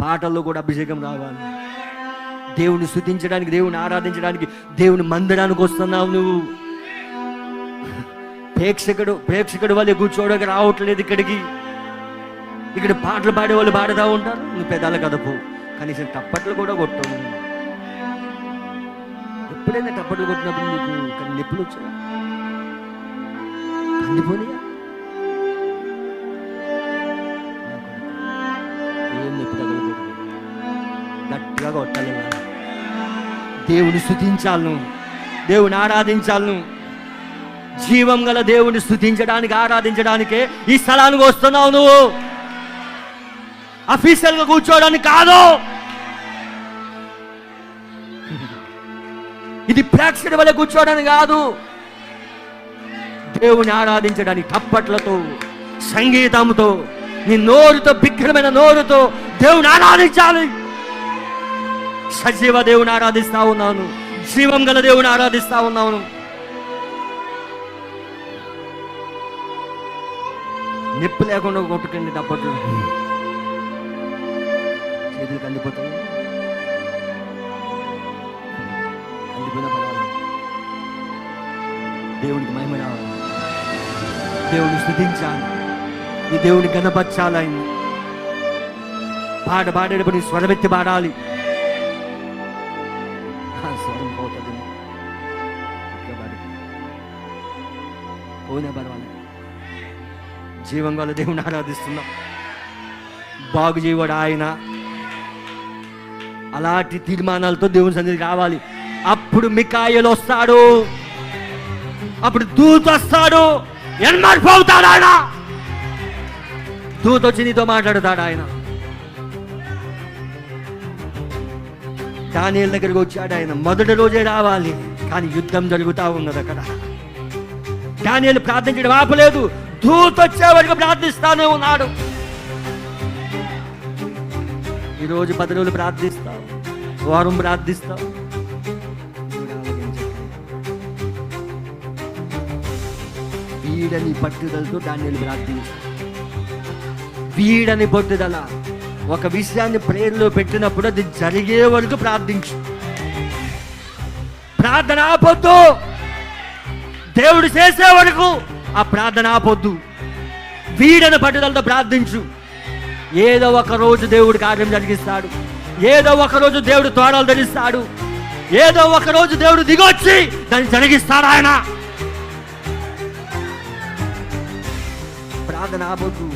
పాటల్లో కూడా అభిషేకం రావాలి. దేవుని స్తుతించడానికి, దేవుని ఆరాధించడానికి, దేవుని మందిరానికి వస్తున్నావు నువ్వు. ప్రేక్షకుడు వాళ్ళే కూర్చోవడానికి రావట్లేదు ఇక్కడికి. ఇక్కడ పాటలు పాడే వాళ్ళు పాడుతూ ఉంటారు, నువ్వు పెదాలు కదపు, కనీసం టప్పట్లు కూడా కొట్టవు. ఎప్పుడైనా టప్పట్లు కొట్టినప్పుడు నీకు కానీ నొప్పులు వచ్చాయా? కందిపోనియా? ఏం నొప్పి తగలకూడదు, గట్టిగా కొట్టాలి. దేవుని స్తుతించాలి నువ్వు, దేవుని ఆరాధించాలి నువ్వు. జీవం గల దేవుని స్తుతించడానికి, ఆరాధించడానికే ఈ స్థలానికి వస్తున్నావు నువ్వు. అఫీషియల్గా కూర్చోవడానికి కాదు. ఇది ప్రేక్షకుడి వల్ల కూర్చోవడానికి కాదు, దేవుని ఆరాధించడానికి టప్పట్లతో, సంగీతంతో, నీ నోరుతో, బిగ్గరమైన నోరుతో దేవుని ఆరాధించాలి. సజీవ దేవుని ఆరాధిస్తా ఉన్నాను, జీవం గల దేవుని ఆరాధిస్తా ఉన్నాను. నొప్పి లేకుండా కొట్టుకండి టప్పట్లు, చేతులు కందిపోతాయి. కందిపోయినా పర్వాలేదు, దేవునికి మహిమ రావాలి, దేవుని స్తుతించాలి, ఈ దేవుని గణపరచాలని. పాడేటప్పుడు నీ స్వరమెత్తి పాడాలి. స్వరం పోతుంది, పోయినా పర్వాలేదు. జీవం వల్ల దేవుని ఆరాధిస్తున్నాం. బాగు చేయవాడు ఆయన. అలాంటి తీర్మానాలతో దేవుని సన్నిధికి రావాలి. అప్పుడు మికాయేలు వస్తాడు, అప్పుడు దూత వస్తాడు. ఎన్మార్పవుతాడు ఆయన. దూత వచ్చి నీతో మాట్లాడతాడు ఆయన. దానియేలు దగ్గరికి వచ్చాడు ఆయన. మొదటి రోజే రావాలి, కానీ యుద్ధం జరుగుతూ ఉన్నది అక్కడ. దానియేలు ప్రార్థించడం ఆపలేదు, దూత వచ్చే వరకు ప్రార్థిస్తానే ఉన్నాడు. ఈరోజు 10 రోజులు ప్రార్థిస్తావు, వారం ప్రార్థిస్తావు. వీడని పట్టుదలతో దానియేలు ప్రార్థించు. వీడని పట్టుదల. ఒక విషయాన్ని ప్రేయర్లో పెట్టినప్పుడు అది జరిగే వరకు ప్రార్థించు. ప్రార్థన ఆపొద్దు, దేవుడు చేసే వరకు ఆ ప్రార్థన ఆపొద్దు. వీడని పట్టుదలతో ప్రార్థించు. ఏదో ఒక రోజు దేవుడు కార్యం జరిగిస్తాడు. ఏదో ఒక రోజు దేవుడు తోడాలు ధరిస్తాడు. ఏదో ఒక రోజు దేవుడు దిగొచ్చి దాన్ని జరిగిస్తాడు ఆయన. ప్రార్థన ఆపొద్దు.